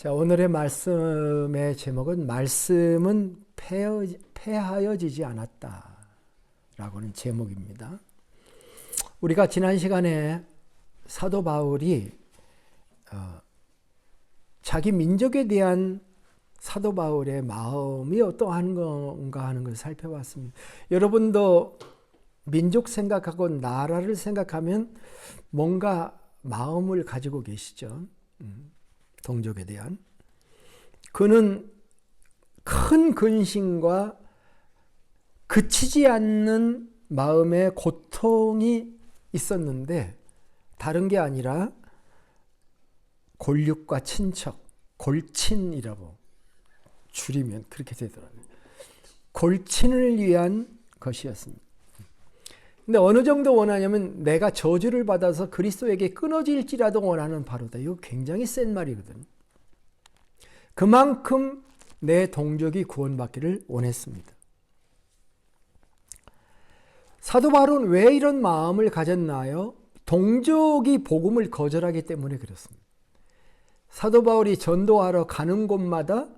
자, 오늘의 말씀의 제목은 말씀은 폐하여지지 않았다 라고는 제목입니다. 우리가 지난 시간에 사도 바울이 자기 민족에 대한 사도 바울의 마음이 어떠한 건가 하는 것을 살펴봤습니다. 여러분도 민족 생각하고 나라를 생각하면 뭔가 마음을 가지고 계시죠. 동족에 대한. 그는 큰 근심과 그치지 않는 마음의 고통이 있었는데 다른 게 아니라 골육과 친척, 골친이라고 줄이면 그렇게 되더라고요. 골친을 위한 것이었습니다. 근데 어느 정도 원하냐면 내가 저주를 받아서 그리스도에게 끊어질지라도 원하는 바로다. 이거 굉장히 센 말이거든. 그만큼 내 동족이 구원받기를 원했습니다. 사도 바울은 왜 이런 마음을 가졌나요? 동족이 복음을 거절하기 때문에 그렇습니다. 사도 바울이 전도하러 가는 곳마다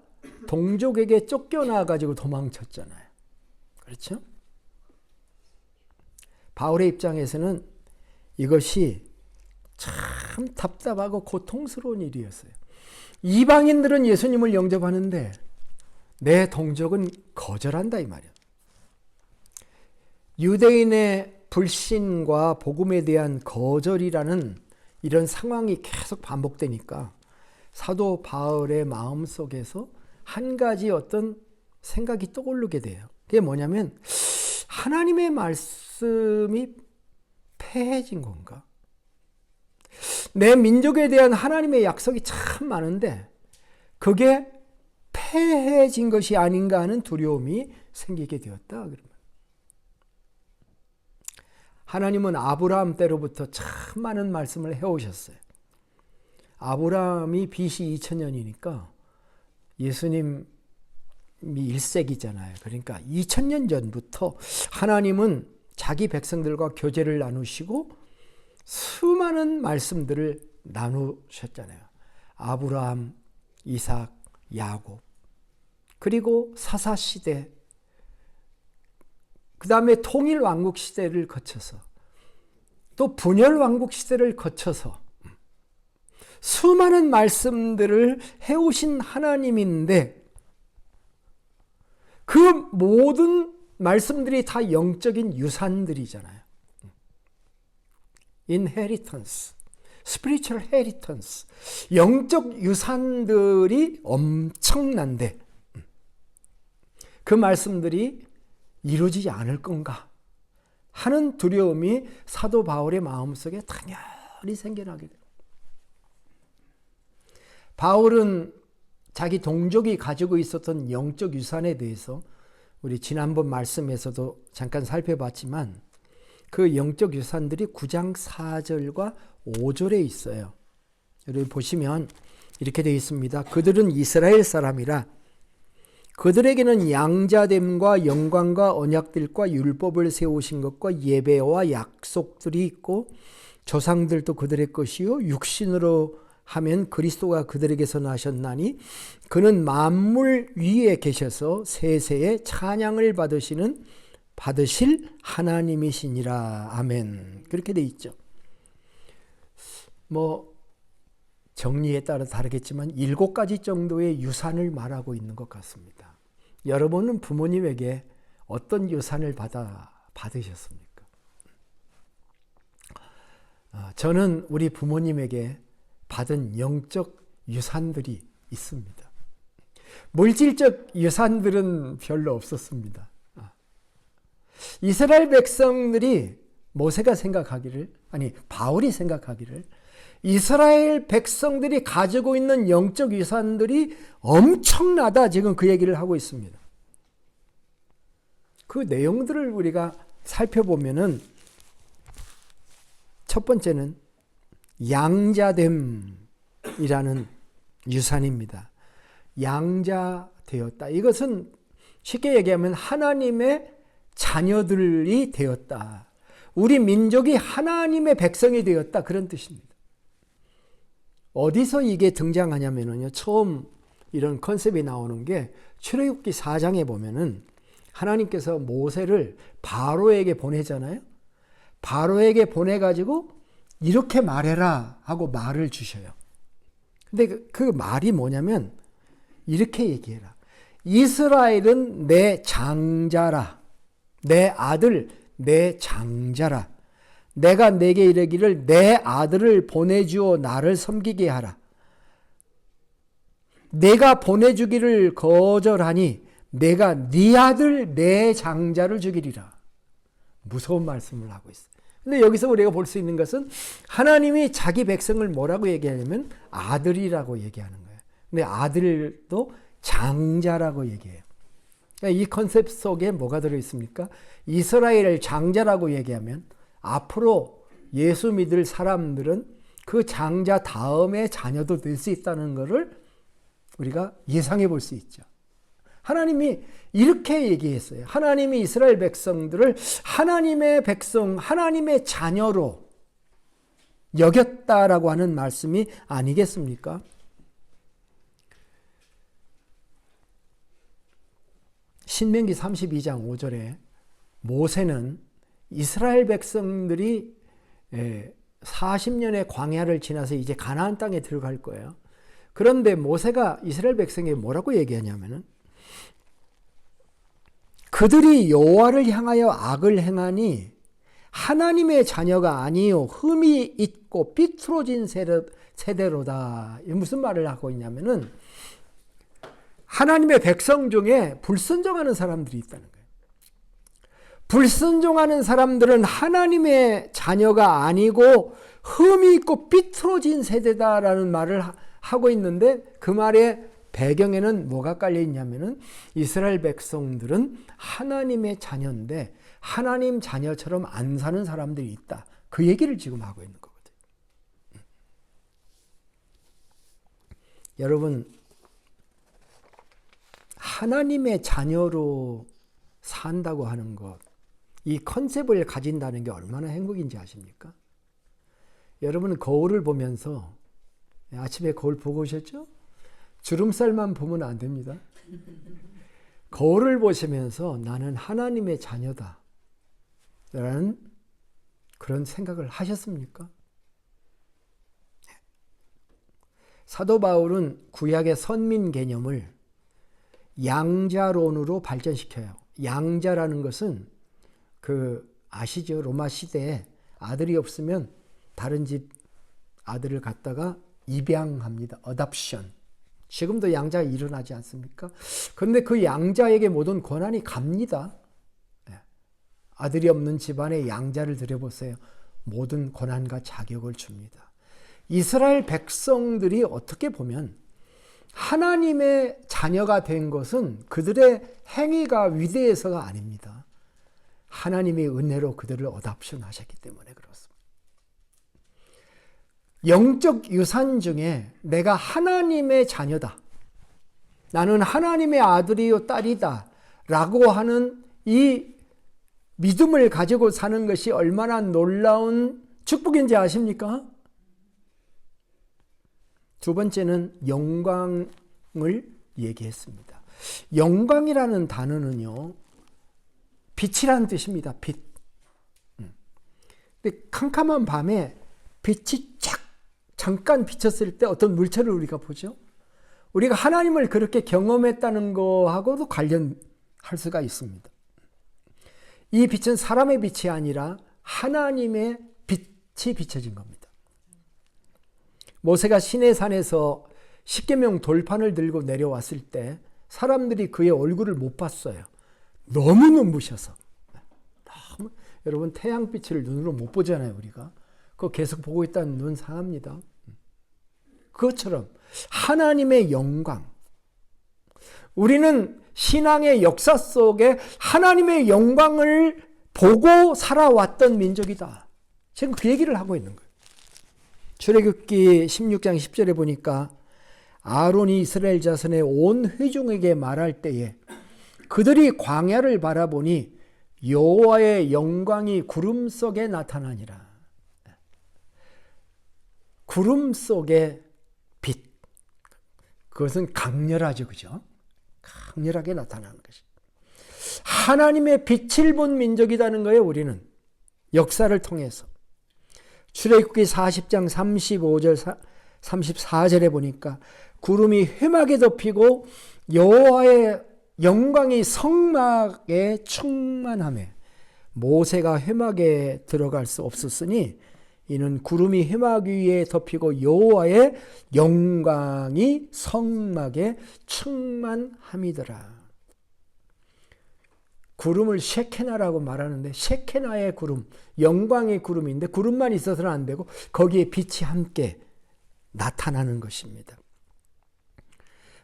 동족에게 쫓겨나가지고 도망쳤잖아요. 그렇죠? 바울의 입장에서는 이것이 참 답답하고 고통스러운 일이었어요. 이방인들은 예수님을 영접하는데 내 동족은 거절한다 이 말이야. 유대인의 불신과 복음에 대한 거절이라는 이런 상황이 계속 반복되니까 사도 바울의 마음속에서 한 가지 어떤 생각이 떠오르게 돼요. 그게 뭐냐면 하나님의 말씀이 폐해진 건가? 내 민족에 대한 하나님의 약속이 참 많은데 그게 폐해진 것이 아닌가 하는 두려움이 생기게 되었다. 그러면 하나님은 아브라함 때로부터 참 많은 말씀을 해오셨어요. 아브라함이 BC 2000년이니까 예수님이 1세기잖아요. 그러니까 2000년 전부터 하나님은 자기 백성들과 교제를 나누시고 수많은 말씀들을 나누셨잖아요. 아브라함, 이삭, 야곱, 그리고 사사시대, 그 다음에 통일왕국 시대를 거쳐서 또 분열왕국 시대를 거쳐서 수많은 말씀들을 해오신 하나님인데 그 모든 말씀들이 다 영적인 유산들이잖아요. inheritance, spiritual inheritance, 영적 유산들이 엄청난데 그 말씀들이 이루어지지 않을 건가 하는 두려움이 사도 바울의 마음속에 당연히 생겨나게 돼요. 바울은 자기 동족이 가지고 있었던 영적 유산에 대해서 우리 지난번 말씀에서도 잠깐 살펴봤지만 그 영적 유산들이 9장 4절과 5절에 있어요. 여러분 보시면 이렇게 되어 있습니다. 그들은 이스라엘 사람이라 그들에게는 양자됨과 영광과 언약들과 율법을 세우신 것과 예배와 약속들이 있고 조상들도 그들의 것이요 육신으로 하면 그리스도가 그들에게서 나셨나니 그는 만물 위에 계셔서 세세에 찬양을 받으실 하나님이시니라. 아멘. 그렇게 돼 있죠. 정리에 따라 다르겠지만 7가지 정도의 유산을 말하고 있는 것 같습니다. 여러분은 부모님에게 어떤 유산을 받으셨습니까? 저는 우리 부모님에게 받은 영적 유산들이 있습니다. 물질적 유산들은 별로 없었습니다. 이스라엘 백성들이 바울이 생각하기를 이스라엘 백성들이 가지고 있는 영적 유산들이 엄청나다 지금 그 얘기를 하고 있습니다. 그 내용들을 우리가 살펴보면은 첫 번째는 양자됨이라는 유산입니다. 양자되었다. 이것은 쉽게 얘기하면 하나님의 자녀들이 되었다. 우리 민족이 하나님의 백성이 되었다. 그런 뜻입니다. 어디서 이게 등장하냐면요. 처음 이런 컨셉이 나오는 게 출애굽기 4장에 보면은 하나님께서 모세를 바로에게 보내잖아요. 바로에게 보내가지고 이렇게 말해라 하고 말을 주셔요. 근데 그 말이 뭐냐면 이렇게 얘기해라. 이스라엘은 내 장자라. 내 아들, 내 장자라. 내가 내게 이르기를 내 아들을 보내주어 나를 섬기게 하라. 내가 보내주기를 거절하니 내가 네 아들 내 장자를 죽이리라. 무서운 말씀을 하고 있어요. 근데 여기서 우리가 볼 수 있는 것은 하나님이 자기 백성을 뭐라고 얘기하냐면 아들이라고 얘기하는 거예요. 근데 아들도 장자라고 얘기해요. 그러니까 이 컨셉 속에 뭐가 들어있습니까? 이스라엘 장자라고 얘기하면 앞으로 예수 믿을 사람들은 그 장자 다음의 자녀도 될 수 있다는 것을 우리가 예상해 볼 수 있죠. 하나님이 이렇게 얘기했어요. 하나님이 이스라엘 백성들을 하나님의 백성, 하나님의 자녀로 여겼다라고 하는 말씀이 아니겠습니까? 신명기 32장 5절에 모세는 이스라엘 백성들이 40년의 광야를 지나서 이제 가나안 땅에 들어갈 거예요. 그런데 모세가 이스라엘 백성에게 뭐라고 얘기하냐면은 그들이 여호와를 향하여 악을 행하니 하나님의 자녀가 아니요 흠이 있고 삐뚤어진 세대로다. 무슨 말을 하고 있냐면은 하나님의 백성 중에 불순종하는 사람들이 있다는 거예요. 불순종하는 사람들은 하나님의 자녀가 아니고 흠이 있고 삐뚤어진 세대다라는 말을 하고 있는데 그 말의 배경에는 뭐가 깔려 있냐면은 이스라엘 백성들은 하나님의 자녀인데 하나님 자녀처럼 안 사는 사람들이 있다. 그 얘기를 지금 하고 있는 거거든요. 여러분, 하나님의 자녀로 산다고 하는 것, 이 컨셉을 가진다는 게 얼마나 행복인지 아십니까? 여러분 거울을 보면서 아침에 거울 보고 오셨죠? 주름살만 보면 안 됩니다. 거울을 보시면서 나는 하나님의 자녀다 라는 그런 생각을 하셨습니까? 사도 바울은 구약의 선민 개념을 양자론으로 발전시켜요. 양자라는 것은 아시죠? 로마 시대에 아들이 없으면 다른 집 아들을 갖다가 입양합니다. 어답션. 지금도 양자가 일어나지 않습니까? 그런데 그 양자에게 모든 권한이 갑니다. 아들이 없는 집안에 양자를 들여보세요. 모든 권한과 자격을 줍니다. 이스라엘 백성들이 어떻게 보면 하나님의 자녀가 된 것은 그들의 행위가 위대해서가 아닙니다. 하나님의 은혜로 그들을 어답션 하셨기 때문에 그렇습니다. 영적 유산 중에 내가 하나님의 자녀다. 나는 하나님의 아들이요 딸이다. 라고 하는 이 믿음을 가지고 사는 것이 얼마나 놀라운 축복인지 아십니까? 두 번째는 영광을 얘기했습니다. 영광이라는 단어는요, 빛이라는 뜻입니다. 빛. 근데 캄캄한 밤에 빛이 잠깐 비쳤을 때 어떤 물체를 우리가 보죠. 우리가 하나님을 그렇게 경험했다는 거하고도 관련할 수가 있습니다. 이 빛은 사람의 빛이 아니라 하나님의 빛이 비춰진 겁니다. 모세가 시내산에서 십계명 돌판을 들고 내려왔을 때 사람들이 그의 얼굴을 못 봤어요. 너무 눈부셔서. 여러분 태양빛을 눈으로 못 보잖아요. 우리가. 그거 계속 보고 있다는 눈 상합니다. 그것처럼 하나님의 영광. 우리는 신앙의 역사 속에 하나님의 영광을 보고 살아왔던 민족이다. 지금 그 얘기를 하고 있는 거예요. 출애굽기 16장 10절에 보니까 아론이 이스라엘 자손의 온 회중에게 말할 때에 그들이 광야를 바라보니 여호와의 영광이 구름 속에 나타나니라. 구름 속에 그것은 강렬하죠. 그죠? 강렬하게 나타나는 것이. 하나님의 빛을 본 민족이라는 거예요. 우리는 역사를 통해서. 출애굽기 40장 35절 34절에 보니까 구름이 회막에 덮이고 여호와의 영광이 성막에 충만하며 모세가 회막에 들어갈 수 없었으니 이는 구름이 회막 위에 덮이고 여호와의 영광이 성막에 충만함이더라. 구름을 셰케나라고 말하는데 셰케나의 구름, 영광의 구름인데 구름만 있어서는 안 되고 거기에 빛이 함께 나타나는 것입니다.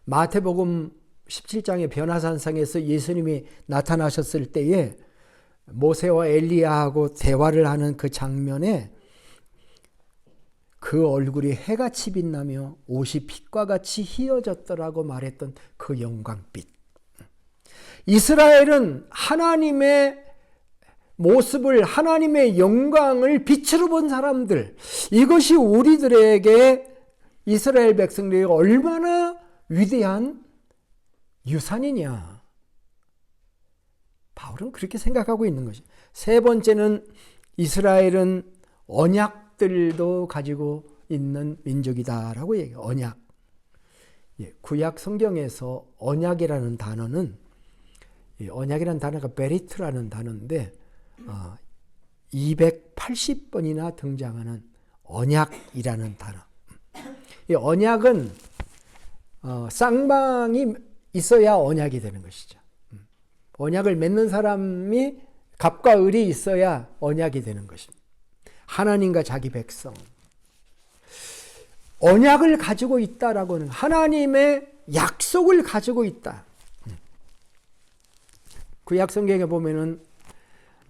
마태복음 17장의 변화산상에서 예수님이 나타나셨을 때에 모세와 엘리야하고 대화를 하는 그 장면에 그 얼굴이 해같이 빛나며 옷이 빛과 같이 희어졌더라고 말했던 그 영광빛. 이스라엘은 하나님의 모습을, 하나님의 영광을 빛으로 본 사람들, 이것이 우리들에게, 이스라엘 백성들에게 얼마나 위대한 유산이냐. 바울은 그렇게 생각하고 있는 것이. 세 번째는 이스라엘은 언약들도 가지고 있는 민족이다라고 얘기해요. 언약. 구약 성경에서 언약이라는 단어는, 언약이라는 단어가 베리트라는 단어인데 280번이나 등장하는 언약이라는 단어. 이 언약은 쌍방이 있어야 언약이 되는 것이죠. 언약을 맺는 사람이 갑과 을이 있어야 언약이 되는 것입니다. 하나님과 자기 백성. 언약을 가지고 있다라고는 하나님의 약속을 가지고 있다. 구약 성경에 보면은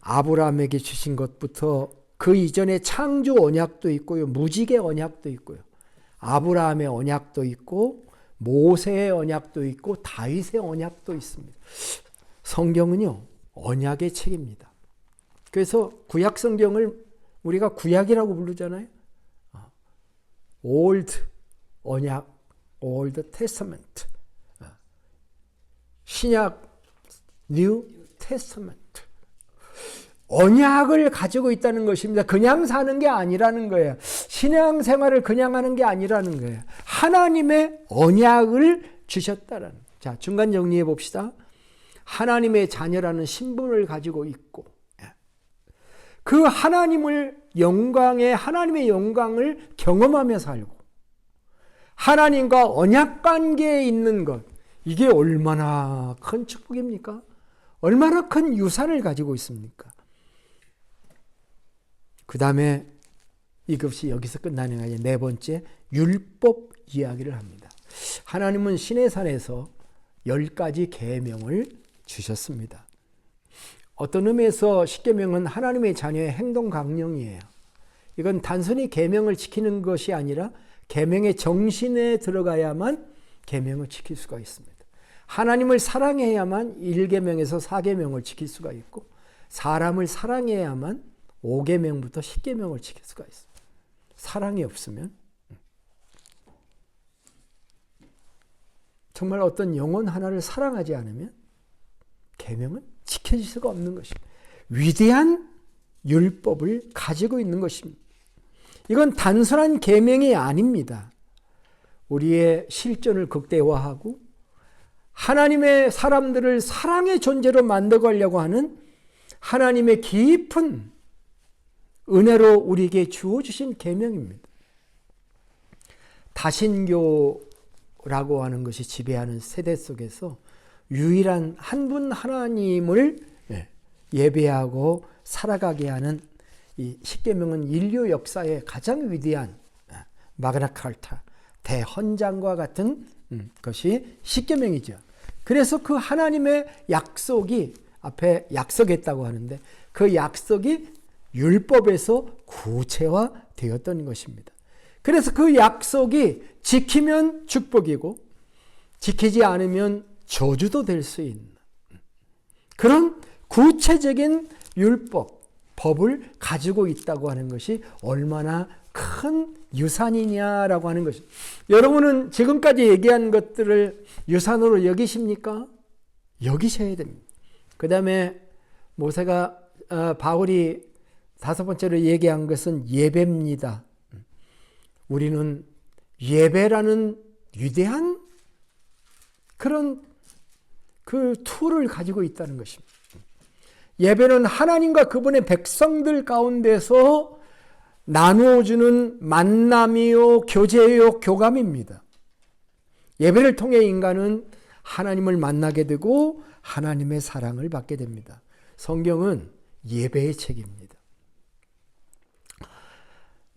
아브라함에게 주신 것부터 그 이전에 창조 언약도 있고요, 무지개 언약도 있고요, 아브라함의 언약도 있고 모세의 언약도 있고 다윗의 언약도 있습니다. 성경은요 언약의 책입니다. 그래서 구약 성경을 우리가 구약이라고 부르잖아요. Old 언약, Old Testament. 신약 New Testament. 언약을 가지고 있다는 것입니다. 그냥 사는 게 아니라는 거예요. 신앙생활을 그냥 하는 게 아니라는 거예요. 하나님의 언약을 주셨다라는. 자, 중간 정리해 봅시다. 하나님의 자녀라는 신분을 가지고 있고, 그 하나님의 영광을 경험하며 살고, 하나님과 언약 관계에 있는 것, 이게 얼마나 큰 축복입니까? 얼마나 큰 유산을 가지고 있습니까? 그 다음에 이것이 여기서 끝나는 게 아니라 네 번째, 율법 이야기를 합니다. 하나님은 시내산에서 10가지 계명을 주셨습니다. 어떤 의미에서 십계명은 하나님의 자녀의 행동 강령이에요. 이건 단순히 계명을 지키는 것이 아니라 계명의 정신에 들어가야만 계명을 지킬 수가 있습니다. 하나님을 사랑해야만 1계명에서 4계명을 지킬 수가 있고, 사람을 사랑해야만 5계명부터 10계명을 지킬 수가 있습니다. 사랑이 없으면 정말 어떤 영혼 하나를 사랑하지 않으면 계명은 지켜질 수가 없는 것입니다. 위대한 율법을 가지고 있는 것입니다. 이건 단순한 계명이 아닙니다. 우리의 실존을 극대화하고 하나님의 사람들을 사랑의 존재로 만들어가려고 하는 하나님의 깊은 은혜로 우리에게 주어주신 계명입니다. 다신교라고 하는 것이 지배하는 세대 속에서 유일한 한 분 하나님을 예배하고 살아가게 하는 이 십계명은 인류 역사의 가장 위대한 마그나칼타, 대헌장과 같은 것이 십계명이죠. 그래서 그 하나님의 약속이 앞에 약속했다고 하는데 그 약속이 율법에서 구체화되었던 것입니다. 그래서 그 약속이 지키면 축복이고 지키지 않으면 저주도 될 수 있는 그런 구체적인 율법, 법을 가지고 있다고 하는 것이 얼마나 큰 유산이냐라고 하는 것이. 여러분은 지금까지 얘기한 것들을 유산으로 여기십니까? 여기셔야 됩니다. 그 다음에 바울이 다섯 번째로 얘기한 것은 예배입니다. 우리는 예배라는 위대한 그런 그 툴을 가지고 있다는 것입니다. 예배는 하나님과 그분의 백성들 가운데서 나누어주는 만남이요, 교제요, 교감입니다. 예배를 통해 인간은 하나님을 만나게 되고 하나님의 사랑을 받게 됩니다. 성경은 예배의 책입니다.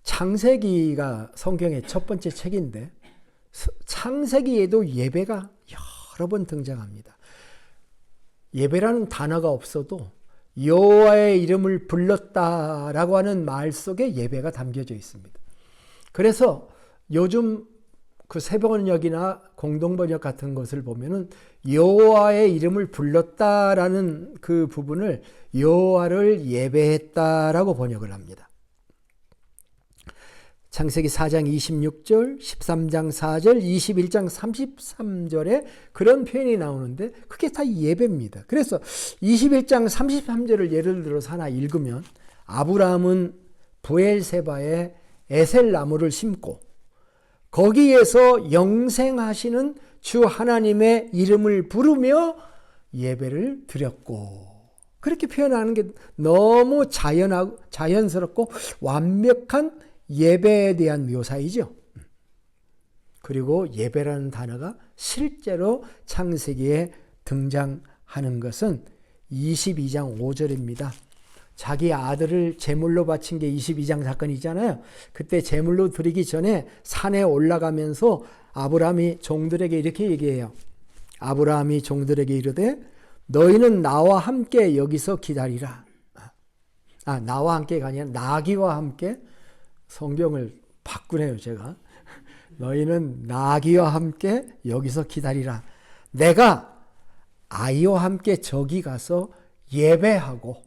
창세기가 성경의 첫 번째 책인데 창세기에도 예배가 여러 번 등장합니다. 예배라는 단어가 없어도 여호와의 이름을 불렀다라고 하는 말 속에 예배가 담겨져 있습니다. 그래서 요즘 그 새번역이나 공동번역 같은 것을 보면은 여호와의 이름을 불렀다라는 그 부분을 여호와를 예배했다라고 번역을 합니다. 창세기 4장 26절, 13장 4절, 21장 33절에 그런 표현이 나오는데 그게 다 예배입니다. 그래서 21장 33절을 예를 들어서 하나 읽으면 아브라함은 브엘세바에 에셀 나무를 심고 거기에서 영생하시는 주 하나님의 이름을 부르며 예배를 드렸고, 그렇게 표현하는 게 너무 자연스럽고 완벽한 예배에 대한 묘사이죠. 그리고 예배라는 단어가 실제로 창세기에 등장하는 것은 22장 5절입니다. 자기 아들을 제물로 바친 게 22장 사건이잖아요. 그때 제물로 드리기 전에 산에 올라가면서 아브라함이 종들에게 이렇게 얘기해요. 아브라함이 종들에게 이르되 너희는 나와 함께 여기서 기다리라. 나와 함께가 아니라 나귀와 함께. 성경을 바꾸네요, 제가. 너희는 나귀와 함께 여기서 기다리라. 내가 아이와 함께 저기 가서 예배하고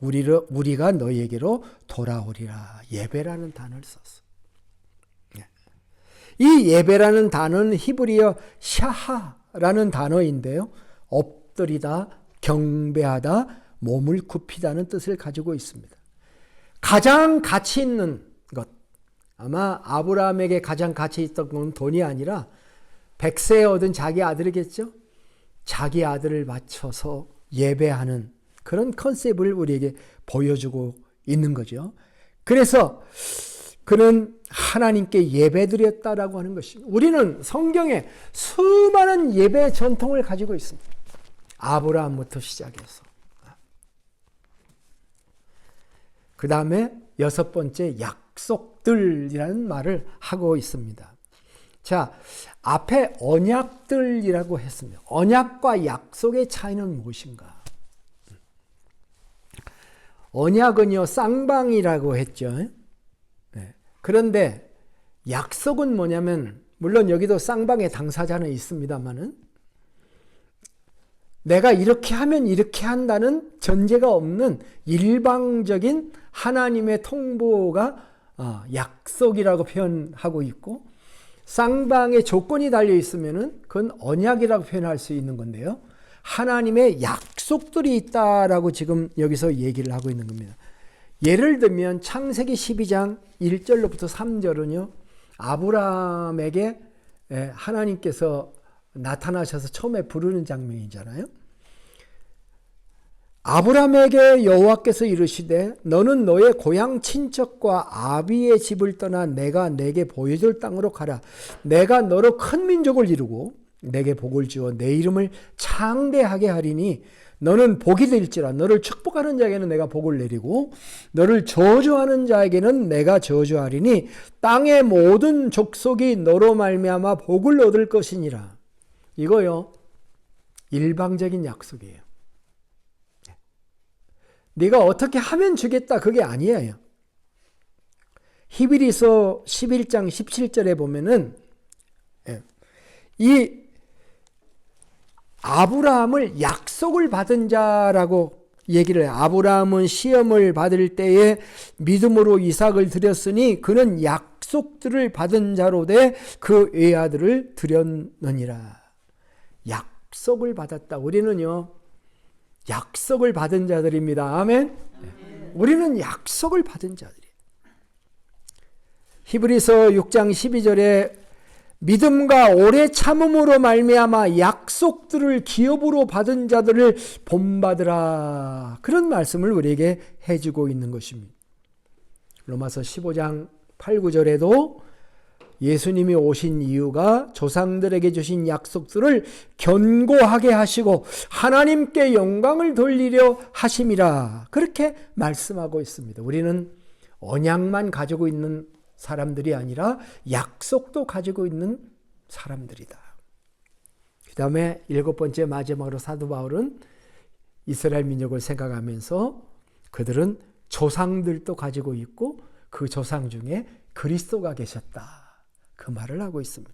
우리가 너희에게로 돌아오리라. 예배라는 단어를 썼어. 이 예배라는 단어는 히브리어 샤하라는 단어인데요. 엎드리다, 경배하다, 몸을 굽히다는 뜻을 가지고 있습니다. 가장 가치 있는 것, 아마 아브라함에게 가장 가치 있던 건 돈이 아니라 100세에 얻은 자기 아들이겠죠. 자기 아들을 바쳐서 예배하는 그런 컨셉을 우리에게 보여주고 있는 거죠. 그래서 그는 하나님께 예배드렸다라고 하는 것입니다. 우리는 성경에 수많은 예배 전통을 가지고 있습니다. 아브라함부터 시작해서 그 다음에 여섯 번째 약속들이라는 말을 하고 있습니다. 자, 앞에 언약들이라고 했습니다. 언약과 약속의 차이는 무엇인가? 언약은요, 쌍방이라고 했죠. 네. 그런데 약속은 뭐냐면, 물론 여기도 쌍방의 당사자는 있습니다만은, 내가 이렇게 하면 이렇게 한다는 전제가 없는 일방적인 하나님의 통보가 약속이라고 표현하고 있고, 쌍방의 조건이 달려 있으면은 그건 언약이라고 표현할 수 있는 건데요. 하나님의 약속들이 있다라고 지금 여기서 얘기를 하고 있는 겁니다. 예를 들면 창세기 12장 1절로부터 3절은요. 아브라함에게 하나님께서 나타나셔서 처음에 부르는 장면이잖아요. 아브라함에게 여호와께서 이르시되 너는 너의 고향 친척과 아비의 집을 떠나 내가 내게 보여줄 땅으로 가라. 내가 너로 큰 민족을 이루고 내게 복을 주어 내 이름을 창대하게 하리니 너는 복이 될지라. 너를 축복하는 자에게는 내가 복을 내리고 너를 저주하는 자에게는 내가 저주하리니 땅의 모든 족속이 너로 말미암아 복을 얻을 것이니라. 이거요, 일방적인 약속이에요. 네가 어떻게 하면 주겠다, 그게 아니에요. 히브리서 11장 17절에 보면은 이 아브라함을 약속을 받은 자라고 얘기를 해요. 아브라함은 시험을 받을 때에 믿음으로 이삭을 드렸으니 그는 약속들을 받은 자로 돼 그 외아들을 드렸느니라. 약속을 받았다. 우리는요, 약속을 받은 자들입니다. 아멘. 우리는 약속을 받은 자들이에요. 히브리서 6장 12절에 믿음과 오래 참음으로 말미암아 약속들을 기업으로 받은 자들을 본받으라. 그런 말씀을 우리에게 해주고 있는 것입니다. 로마서 15장 8, 9절에도 예수님이 오신 이유가 조상들에게 주신 약속들을 견고하게 하시고 하나님께 영광을 돌리려 하심이라. 그렇게 말씀하고 있습니다. 우리는 언약만 가지고 있는 사람들이 아니라 약속도 가지고 있는 사람들이다. 그 다음에 7번째 마지막으로 사도 바울은 이스라엘 민족을 생각하면서 그들은 조상들도 가지고 있고 그 조상 중에 그리스도가 계셨다. 그 말을 하고 있습니다.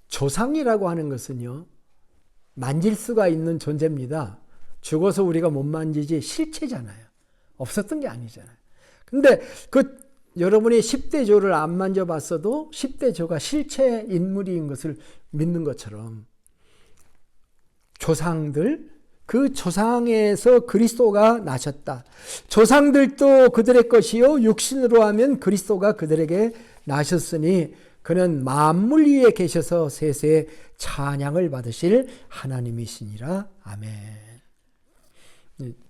조상이라고 하는 것은요, 만질 수가 있는 존재입니다. 죽어서 우리가 못 만지지 실체잖아요. 없었던 게 아니잖아요. 근데 여러분이 10대 조를 안 만져봤어도 10대 조가 실체 인물인 것을 믿는 것처럼 조상들, 그 조상에서 그리스도가 나셨다. 조상들도 그들의 것이요 육신으로 하면 그리스도가 그들에게 나셨으니 그는 만물 위에 계셔서 세세에 찬양을 받으실 하나님이시니라. 아멘.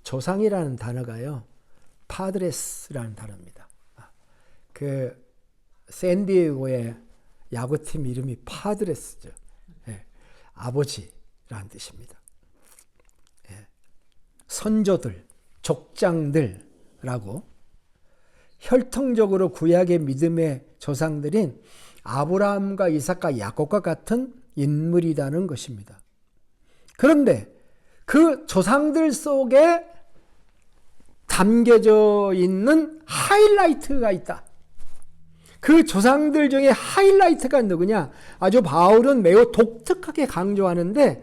조상이라는 단어가요, 파드레스라는 단어입니다. 그 샌디에고의 야구팀 이름이 파드레스죠. 예, 아버지라는 뜻입니다. 예, 선조들, 족장들라고 혈통적으로 구약의 믿음의 조상들인 아브라함과 이삭과 야곱과 같은 인물이라는 것입니다. 그런데 그 조상들 속에 담겨져 있는 하이라이트가 있다. 그 조상들 중에 하이라이트가 누구냐? 아주 바울은 매우 독특하게 강조하는데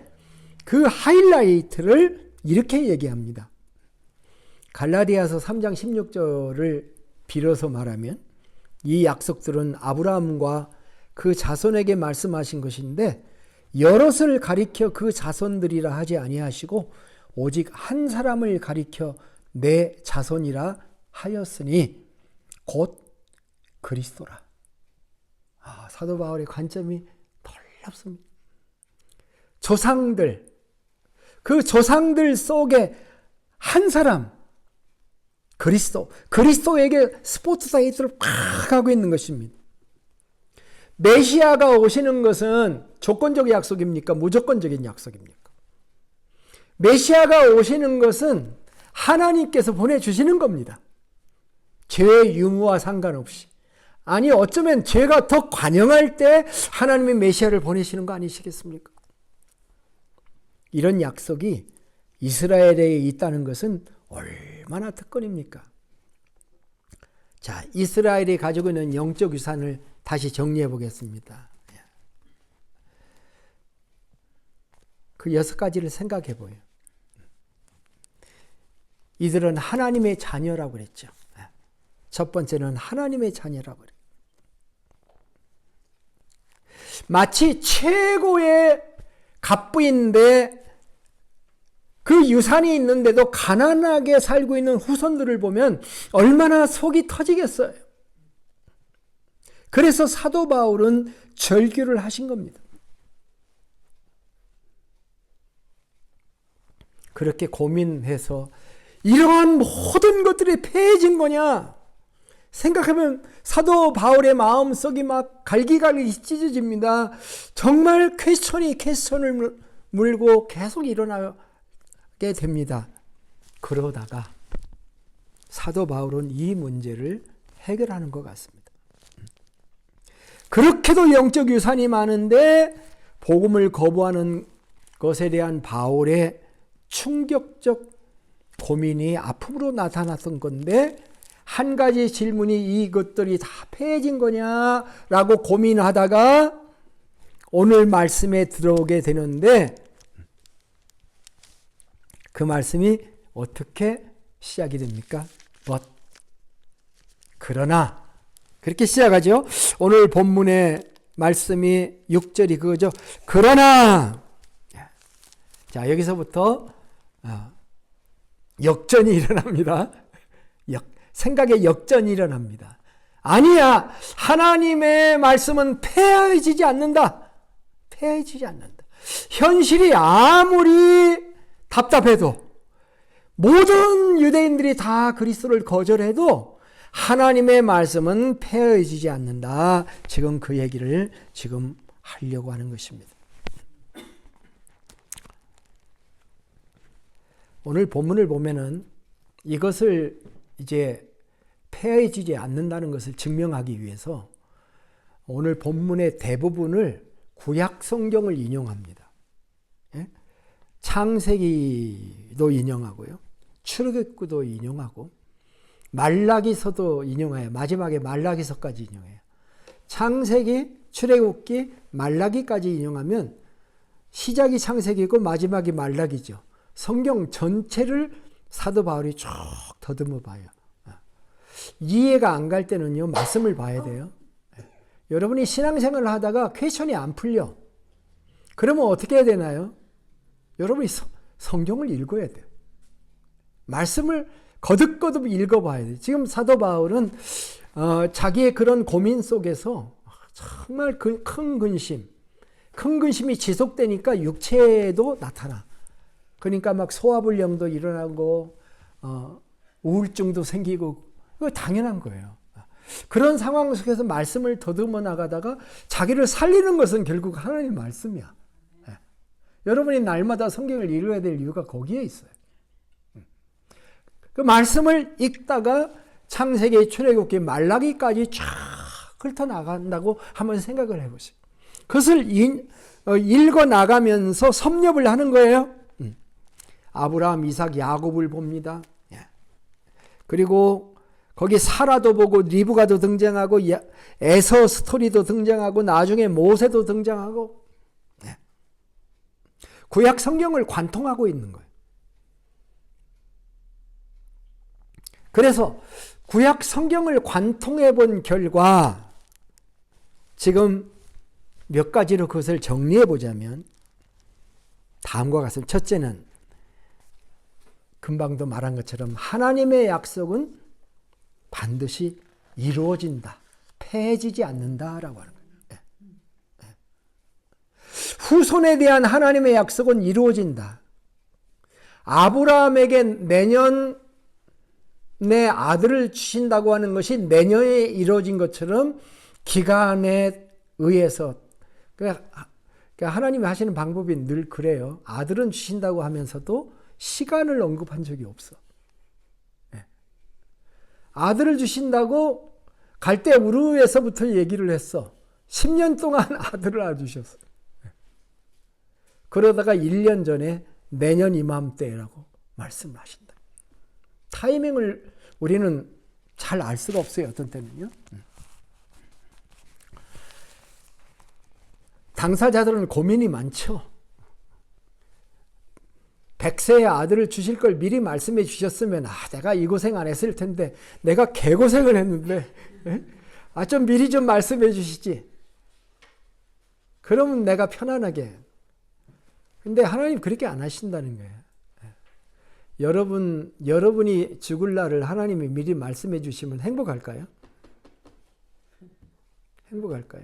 그 하이라이트를 이렇게 얘기합니다. 갈라디아서 3장 16절을 빌어서 말하면 이 약속들은 아브라함과 그 자손에게 말씀하신 것인데 여럿을 가리켜 그 자손들이라 하지 아니하시고 오직 한 사람을 가리켜 내 자손이라 하였으니 곧 그리스도라. 사도 바울의 관점이 놀랍습니다. 조상들, 그 조상들 속에 한 사람, 그리스도에게 스포트라이트를 팍 하고 있는 것입니다. 메시아가 오시는 것은 조건적 약속입니까? 무조건적인 약속입니까? 메시아가 오시는 것은 하나님께서 보내주시는 겁니다. 죄의 유무와 상관없이. 아니, 어쩌면 죄가 더 관영할 때 하나님의 메시아를 보내시는 거 아니시겠습니까? 이런 약속이 이스라엘에 있다는 것은 얼마나 특권입니까? 자, 이스라엘이 가지고 있는 영적 유산을 다시 정리해 보겠습니다. 그 6가지를 생각해 보여요. 이들은 하나님의 자녀라고 그랬죠. 첫 번째는 하나님의 자녀라고 그래요. 마치 최고의 갑부인데 그 유산이 있는데도 가난하게 살고 있는 후손들을 보면 얼마나 속이 터지겠어요. 그래서 사도 바울은 절규를 하신 겁니다. 그렇게 고민해서 이러한 모든 것들이 폐해진 거냐 생각하면 사도 바울의 마음속이 막 갈기갈기 찢어집니다. 정말 퀘스천을 물고 계속 일어나게 됩니다. 그러다가 사도 바울은 이 문제를 해결하는 것 같습니다. 그렇게도 영적 유산이 많은데 복음을 거부하는 것에 대한 바울의 충격적 고민이 아픔으로 나타났던 건데 한 가지 질문이 이것들이 다 폐해진 거냐라고 고민하다가 오늘 말씀에 들어오게 되는데 그 말씀이 어떻게 시작이 됩니까? But. 그러나. 그렇게 시작하죠. 오늘 본문의 말씀이 6절이 그거죠. 그러나. 자, 여기서부터 역전이 일어납니다. 생각의 역전이 일어납니다. 아니야. 하나님의 말씀은 폐해지지 않는다. 폐해지지 않는다. 현실이 아무리 답답해도 모든 유대인들이 다 그리스도를 거절해도 하나님의 말씀은 폐해지지 않는다. 지금 그 얘기를 지금 하려고 하는 것입니다. 오늘 본문을 보면은 이것을 이제 폐해지지 않는다는 것을 증명하기 위해서 오늘 본문의 대부분을 구약 성경을 인용합니다. 예? 창세기도 인용하고요. 출애굽기도 인용하고 말라기서도 인용해요. 마지막에 말라기서까지 인용해요. 창세기, 출애굽기, 말라기까지 인용하면 시작이 창세기고 마지막이 말라기죠. 성경 전체를 사도 바울이 쭉 더듬어 봐요. 이해가 안 갈 때는요, 말씀을 봐야 돼요. 여러분이 신앙생활을 하다가 퀘션이 안 풀려. 그러면 어떻게 해야 되나요? 여러분이 성경을 읽어야 돼요. 말씀을 거듭거듭 읽어봐야 돼요. 지금 사도 바울은 자기의 그런 고민 속에서 정말 큰 근심이 지속되니까 육체에도 나타나. 그러니까 막 소화불량도 일어나고 우울증도 생기고 그거 당연한 거예요. 그런 상황 속에서 말씀을 더듬어 나가다가 자기를 살리는 것은 결국 하나님의 말씀이야. 여러분이 날마다 성경을 읽어야 될 이유가 거기에 있어요. 그 말씀을 읽다가 창세기, 출애굽기, 말라기까지 쫙 훑어나간다고 한번 생각을 해보세요. 그것을 읽어 나가면서 섭렵을 하는 거예요. 아브라함, 이삭, 야곱을 봅니다. 그리고 거기 사라도 보고 리브가도 등장하고 에서 스토리도 등장하고 나중에 모세도 등장하고 구약 성경을 관통하고 있는 거예요. 그래서 구약 성경을 관통해 본 결과 지금 몇 가지로 그것을 정리해 보자면 다음과 같습니다. 첫째는 금방도 말한 것처럼 하나님의 약속은 반드시 이루어진다. 폐해지지 않는다라고 하는 거예요. 후손에 대한 하나님의 약속은 이루어진다. 아브라함에게 내년 내 아들을 주신다고 하는 것이 내년에 이루어진 것처럼 기간에 의해서 그러니까 하나님이 하시는 방법이 늘 그래요. 아들은 주신다고 하면서도 시간을 언급한 적이 없어. 아들을 주신다고 갈대 우르에서부터 얘기를 했어. 10년 동안 아들을 안 주셨어. 그러다가 1년 전에 내년 이맘때라고 말씀하신다. 타이밍을 우리는 잘 알 수가 없어요. 어떤 때는요. 당사자들은 고민이 많죠. 100세의 아들을 주실 걸 미리 말씀해 주셨으면 내가 이 고생 안 했을 텐데 내가 개고생을 했는데 좀 미리 좀 말씀해 주시지. 그러면 내가 편안하게. 근데 하나님 그렇게 안 하신다는 거예요. 여러분이 죽을 날을 하나님이 미리 말씀해 주시면 행복할까요? 행복할까요?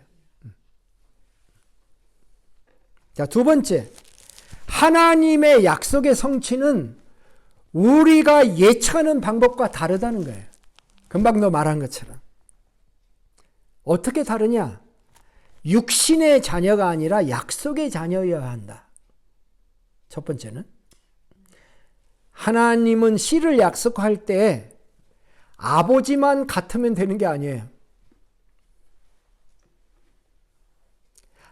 자, 두 번째. 하나님의 약속의 성취는 우리가 예측하는 방법과 다르다는 거예요. 금방도 말한 것처럼. 어떻게 다르냐? 육신의 자녀가 아니라 약속의 자녀여야 한다. 첫 번째는 하나님은 씨를 약속할 때 아버지만 같으면 되는 게 아니에요.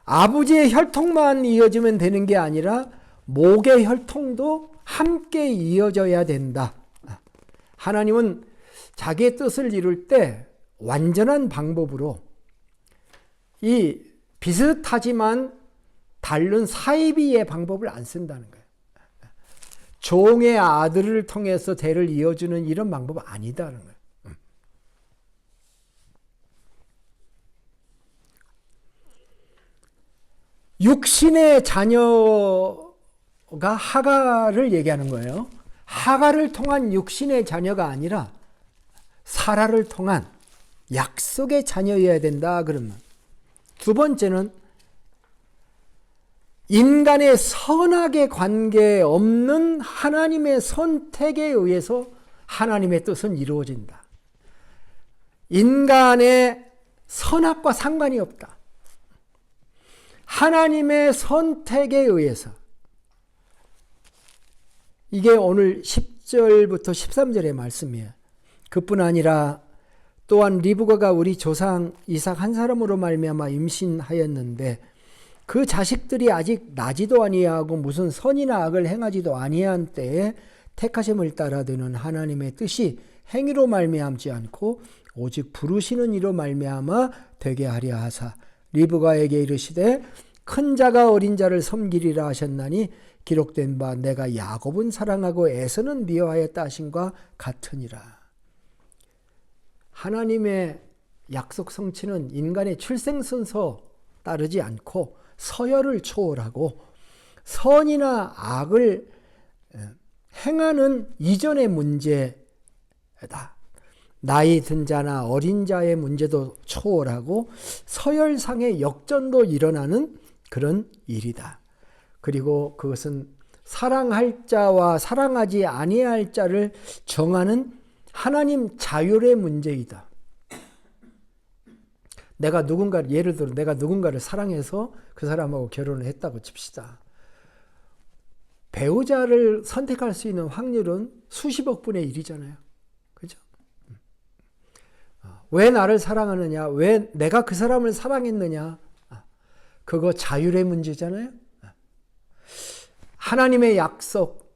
아버지의 혈통만 이어지면 되는 게 아니라 목의 혈통도 함께 이어져야 된다. 하나님은 자기의 뜻을 이룰 때 완전한 방법으로 이 비슷하지만 다른 사이비의 방법을 안 쓴다는 거예요. 종의 아들을 통해서 대를 이어주는 이런 방법은 아니다는 거예요. 육신의 자녀가 하갈을 얘기하는 거예요. 하갈을 통한 육신의 자녀가 아니라 사라를 통한 약속의 자녀여야 된다 그러면. 두 번째는 인간의 선악에 관계없는 하나님의 선택에 의해서 하나님의 뜻은 이루어진다. 인간의 선악과 상관이 없다. 하나님의 선택에 의해서. 이게 오늘 10절부터 13절의 말씀이에요. 그뿐 아니라 또한 리브가가 우리 조상 이삭 한 사람으로 말미암아 임신하였는데 그 자식들이 아직 나지도 아니하고 무슨 선이나 악을 행하지도 아니한 때에 택하심을 따라 되는 하나님의 뜻이 행위로 말미암지 않고 오직 부르시는 이로 말미암아 되게 하려 하사 리브가에게 이르시되 큰 자가 어린 자를 섬기리라 하셨나니 기록된 바 내가 야곱은 사랑하고 에서는 미워하였다 하심과 같으니라. 하나님의 약속 성취는 인간의 출생 순서 따르지 않고 서열을 초월하고 선이나 악을 행하는 이전의 문제다. 나이 든 자나 어린 자의 문제도 초월하고 서열상의 역전도 일어나는 그런 일이다. 그리고 그것은 사랑할 자와 사랑하지 아니할 자를 정하는 하나님 자율의 문제이다. 예를 들어 내가 누군가를 사랑해서 그 사람하고 결혼을 했다고 칩시다. 배우자를 선택할 수 있는 확률은 수십억 분의 1이잖아요. 그죠? 왜 나를 사랑하느냐? 왜 내가 그 사람을 사랑했느냐? 그거 자율의 문제잖아요. 하나님의 약속,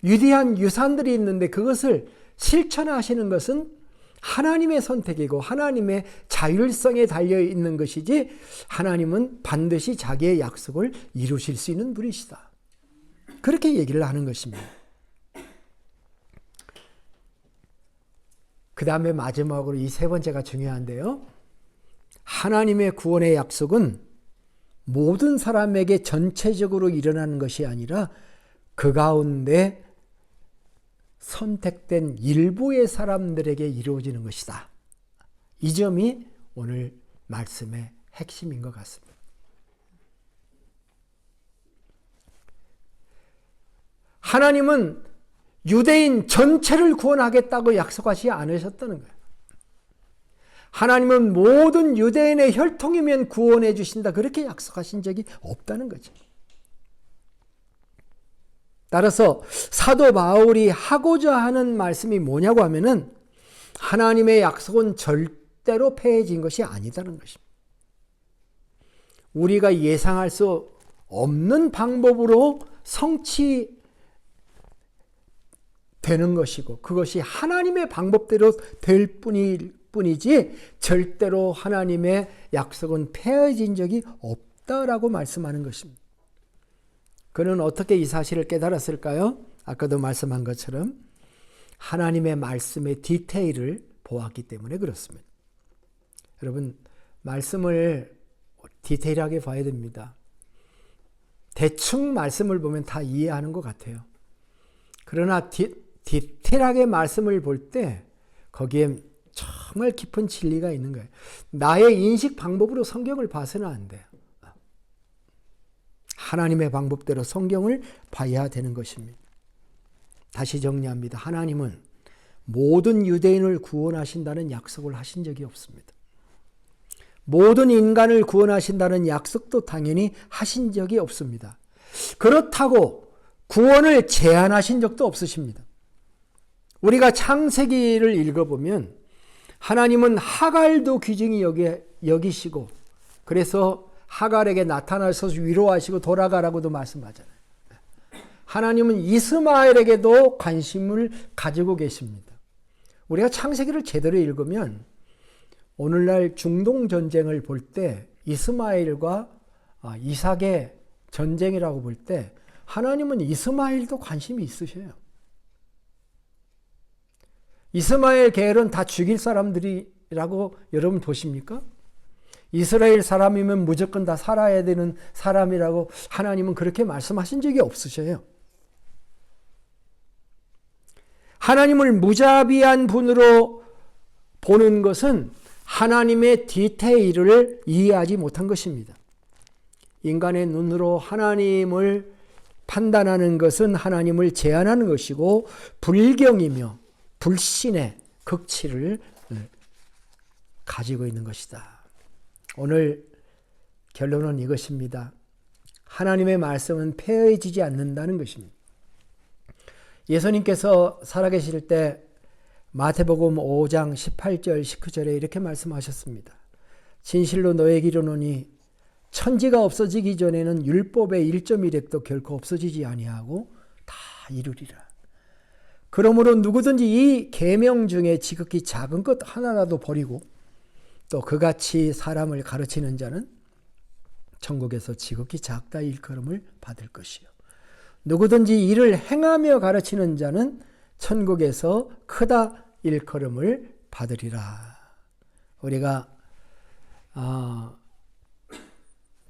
위대한 유산들이 있는데 그것을 실천하시는 것은 하나님의 선택이고 하나님의 자율성에 달려있는 것이지 하나님은 반드시 자기의 약속을 이루실 수 있는 분이시다. 그렇게 얘기를 하는 것입니다. 그 다음에 마지막으로 이 세 번째가 중요한데요. 하나님의 구원의 약속은 모든 사람에게 전체적으로 일어나는 것이 아니라 그 가운데 선택된 일부의 사람들에게 이루어지는 것이다. 이 점이 오늘 말씀의 핵심인 것 같습니다. 하나님은 유대인 전체를 구원하겠다고 약속하지 않으셨다는 거예요. 하나님은 모든 유대인의 혈통이면 구원해 주신다. 그렇게 약속하신 적이 없다는 거죠. 따라서 사도 바울이 하고자 하는 말씀이 뭐냐고 하면은 하나님의 약속은 절대로 폐해진 것이 아니다는 것입니다. 우리가 예상할 수 없는 방법으로 성취되는 것이고 그것이 하나님의 방법대로 될 뿐이지 절대로 하나님의 약속은 폐해진 적이 없다라고 말씀하는 것입니다. 그는 어떻게 이 사실을 깨달았을까요? 아까도 말씀한 것처럼 하나님의 말씀의 디테일을 보았기 때문에 그렇습니다. 여러분, 말씀을 디테일하게 봐야 됩니다. 대충 말씀을 보면 다 이해하는 것 같아요. 그러나 디테일하게 말씀을 볼 때 거기에 정말 깊은 진리가 있는 거예요. 나의 인식 방법으로 성경을 봐서는 안 돼요. 하나님의 방법대로 성경을 봐야 되는 것입니다. 다시 정리합니다. 하나님은 모든 유대인을 구원하신다는 약속을 하신 적이 없습니다. 모든 인간을 구원하신다는 약속도 당연히 하신 적이 없습니다. 그렇다고 구원을 제한하신 적도 없으십니다. 우리가 창세기를 읽어보면 하나님은 하갈도 귀중히 여기시고 그래서 하갈에게 나타나셔서 위로하시고 돌아가라고도 말씀하잖아요. 하나님은 이스마엘에게도 관심을 가지고 계십니다. 우리가 창세기를 제대로 읽으면 오늘날 중동 전쟁을 볼 때 이스마엘과 이삭의 전쟁이라고 볼 때 하나님은 이스마엘도 관심이 있으셔요. 이스마엘 계열은 다 죽일 사람들이라고 여러분 보십니까? 이스라엘 사람이면 무조건 다 살아야 되는 사람이라고 하나님은 그렇게 말씀하신 적이 없으셔요. 하나님을 무자비한 분으로 보는 것은 하나님의 디테일을 이해하지 못한 것입니다. 인간의 눈으로 하나님을 판단하는 것은 하나님을 제한하는 것이고 불경이며 불신의 극치를 가지고 있는 것이다. 오늘 결론은 이것입니다. 하나님의 말씀은 폐해지지 않는다는 것입니다. 예수님께서 살아계실 때 마태복음 5장 18절 19절에 이렇게 말씀하셨습니다. 진실로 너에게 이르노니 천지가 없어지기 전에는 율법의 1.1획도 결코 없어지지 아니하고 다 이루리라. 그러므로 누구든지 이 계명 중에 지극히 작은 것 하나라도 버리고 또 그같이 사람을 가르치는 자는 천국에서 지극히 작다 일컬음을 받을 것이요. 누구든지 이를 행하며 가르치는 자는 천국에서 크다 일컬음을 받으리라. 우리가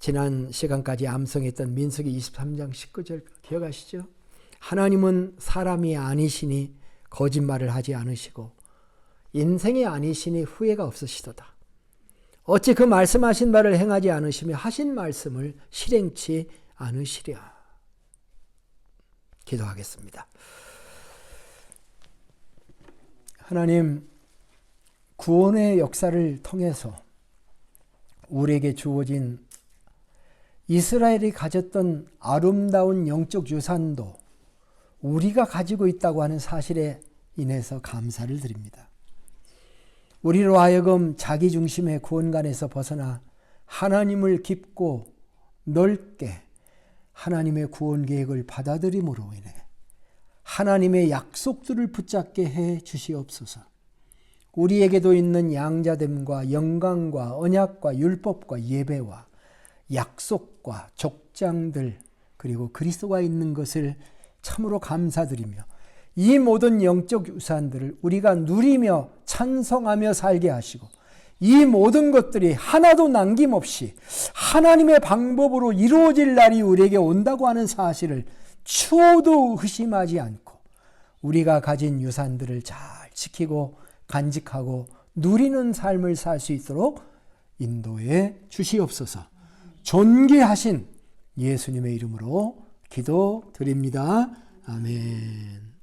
지난 시간까지 암송했던 민수기 23장 19절 기억하시죠? 하나님은 사람이 아니시니 거짓말을 하지 않으시고 인생이 아니시니 후회가 없으시도다. 어찌 그 말씀하신 바를 행하지 않으시며 하신 말씀을 실행치 않으시랴. 기도하겠습니다. 하나님, 구원의 역사를 통해서 우리에게 주어진 이스라엘이 가졌던 아름다운 영적 유산도 우리가 가지고 있다고 하는 사실에 인해서 감사를 드립니다. 우리로 하여금 자기중심의 구원관에서 벗어나 하나님을 깊고 넓게 하나님의 구원 계획을 받아들임으로 인해 하나님의 약속들을 붙잡게 해 주시옵소서. 우리에게도 있는 양자됨과 영광과 언약과 율법과 예배와 약속과 족장들 그리고 그리스도가 있는 것을 참으로 감사드리며 이 모든 영적 유산들을 우리가 누리며 찬송하며 살게 하시고 이 모든 것들이 하나도 남김없이 하나님의 방법으로 이루어질 날이 우리에게 온다고 하는 사실을 추호도 의심하지 않고 우리가 가진 유산들을 잘 지키고 간직하고 누리는 삶을 살 수 있도록 인도해 주시옵소서. 존귀하신 예수님의 이름으로 기도드립니다. 아멘.